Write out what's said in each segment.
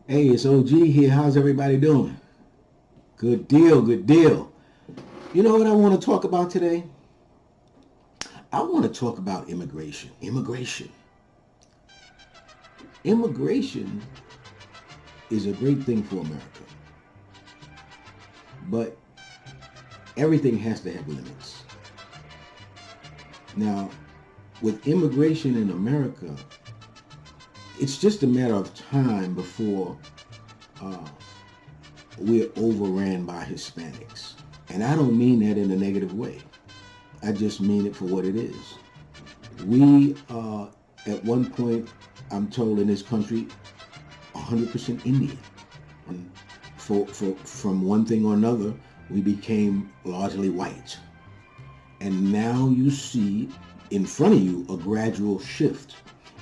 Hey, it's OG here. How's everybody doing? Good deal, good deal. You know what I want to talk about today? I want to talk about immigration. Immigration is a great thing for America, but everything has to have limits. Now, with immigration in America, it's just a matter of time before uh, we're overran by Hispanics. And I don't mean that in a negative way. I just mean it for what it is. We at one point, I'm told in this country, 100% Indian. And from one thing or another, we became largely white. And now you see in front of you a gradual shift.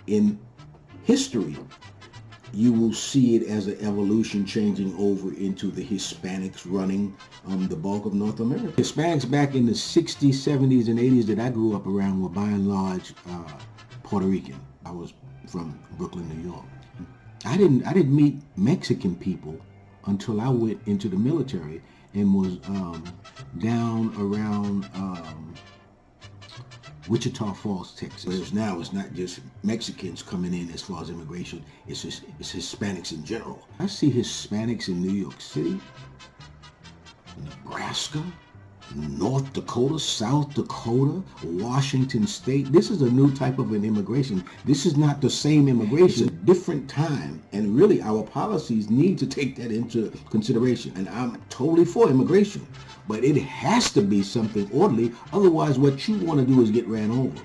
In history, you will see it as an evolution changing over into the Hispanics running the bulk of North America. Hispanics back in the 60s, 70s, and 80s that I grew up around were by and large Puerto Rican. I was from Brooklyn, New York. I didn't meet Mexican people until I went into the military and was down around Wichita Falls, Texas. Whereas now it's not just Mexicans coming in as far as immigration, it's Hispanics in general. I see Hispanics in New York City, Nebraska, North Dakota, South Dakota, Washington State. This is a new type of an immigration. This is not the same immigration. It's a different time. And really our policies need to take that into consideration. And I'm totally for immigration. But it has to be something orderly. Otherwise, what you want to do is get ran over.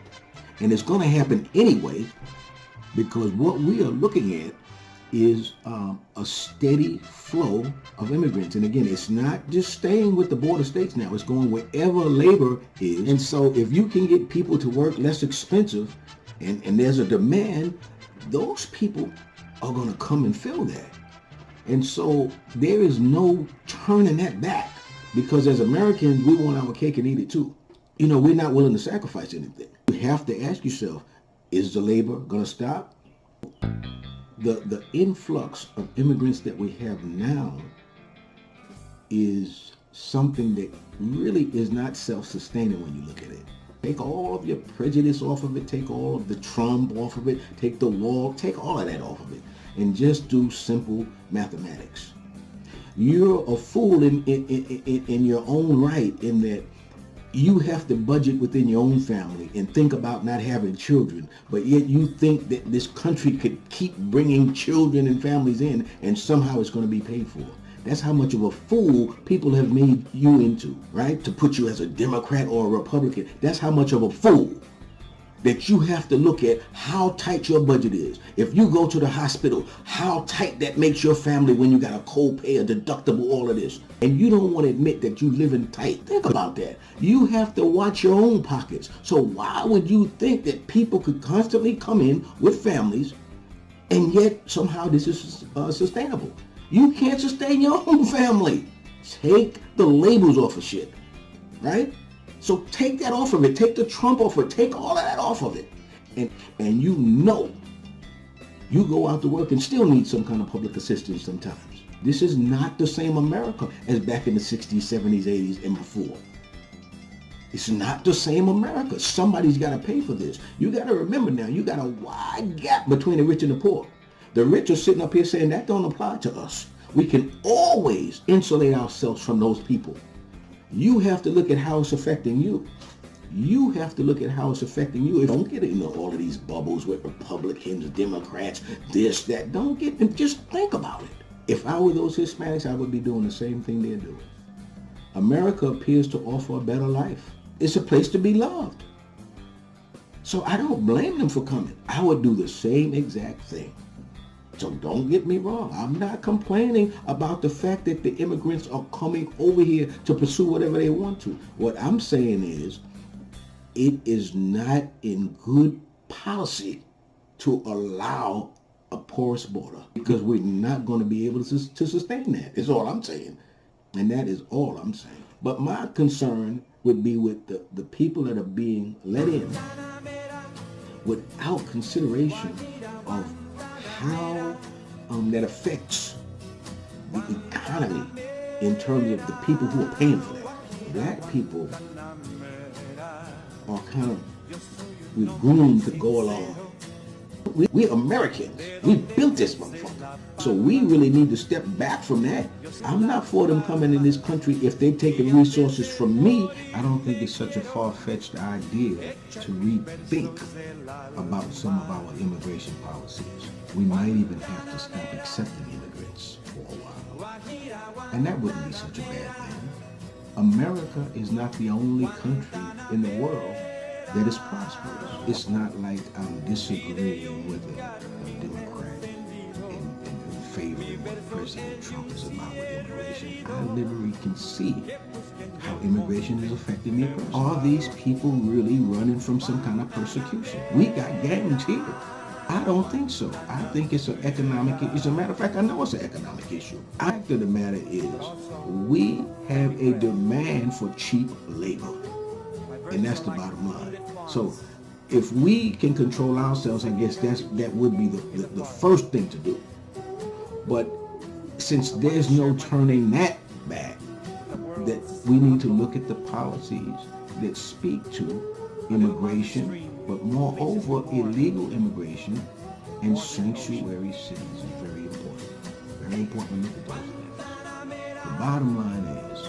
And it's going to happen anyway, because what we are looking at is a steady flow of immigrants. And again, it's not just staying with the border states now. It's going wherever labor is. And so if you can get people to work less expensive and there's a demand, those people are going to come and fill that. And so there is no turning that back. Because as Americans, we want our cake and eat it too. You know, we're not willing to sacrifice anything. You have to ask yourself, is the labor going to stop? The influx of immigrants that we have now is something that really is not self-sustaining when you look at it. Take all of your prejudice off of it, take all of the Trump off of it, take the wall, take all of that off of it, and just do simple mathematics. You're a fool in your own right, in that you have to budget within your own family and think about not having children, but yet you think that this country could keep bringing children and families in and somehow it's going to be paid for. That's how much of a fool people have made you into, right? To put you as a Democrat or a Republican. That's how much of a fool that you have to look at how tight your budget is. If you go to the hospital, how tight that makes your family when you got a co-pay, a deductible, all of this. And you don't want to admit that you live in tight. Think about that. You have to watch your own pockets. So why would you think that people could constantly come in with families and yet somehow this is sustainable? You can't sustain your own family. Take the labels off of shit, right? So take that off of it. Take the Trump off of it. Take all of that off of it. And you know, you go out to work and still need some kind of public assistance sometimes. This is not the same America as back in the 60s, 70s, 80s, and before. It's not the same America. Somebody's got to pay for this. You got to remember now, you got a wide gap between the rich and the poor. The rich are sitting up here saying that don't apply to us. We can always insulate ourselves from those people. You have to look at how it's affecting you. You have to look at how it's affecting you. Don't get into all of these bubbles with Republicans, Democrats, this, that. Don't get, and just think about it. If I were those Hispanics, I would be doing the same thing they're doing. America appears to offer a better life. It's a place to be loved. So I don't blame them for coming. I would do the same exact thing. So don't get me wrong. I'm not complaining about the fact that the immigrants are coming over here to pursue whatever they want to. What I'm saying is, it is not in good policy to allow a porous border, because we're not going to be able to sustain that. Is all I'm saying. And that is all I'm saying. But my concern would be with the people that are being let in without consideration of how that affects the economy in terms of the people who are paying for that. Black people are kind of, we're groomed to go along. We're Americans. We built this motherfucker. So we really need to step back from that. I'm not for them coming in this country if they're taking resources from me. I don't think it's such a far-fetched idea to rethink about some of our immigration policies. We might even have to stop accepting immigrants for a while. And that wouldn't be such a bad thing. America is not the only country in the world that is prosperous. It's not like I'm disagreeing with a Democrat and favoring what President Trump is about with immigration. I literally can see how immigration is affecting me. Are these people really running from some kind of persecution? We got gangs here. I don't think so. I think it's an economic issue. As a matter of fact, I know it's an economic issue. The fact of the matter is, we have a demand for cheap labor. And that's the bottom line. So if we can control ourselves, I guess that would be the first thing to do. But since there's no turning that back, that we need to look at the policies that speak to immigration, but moreover illegal immigration and sanctuary cities is very important. Very important to look at those things. The bottom line is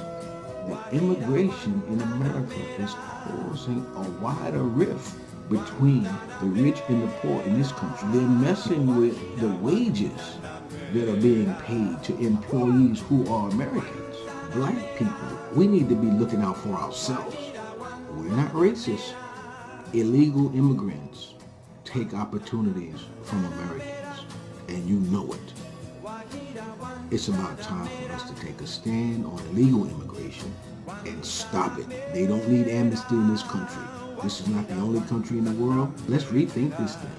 that immigration in America is causing a wider rift between the rich and the poor in this country. They're messing with the wages that are being paid to employees who are Americans. Black people, we need to be looking out for ourselves. We're not racist. Illegal immigrants take opportunities from Americans, and you know it. It's about time for us to take a stand on illegal immigration and stop it. They don't need amnesty in this country. This is not the only country in the world. Let's rethink this thing.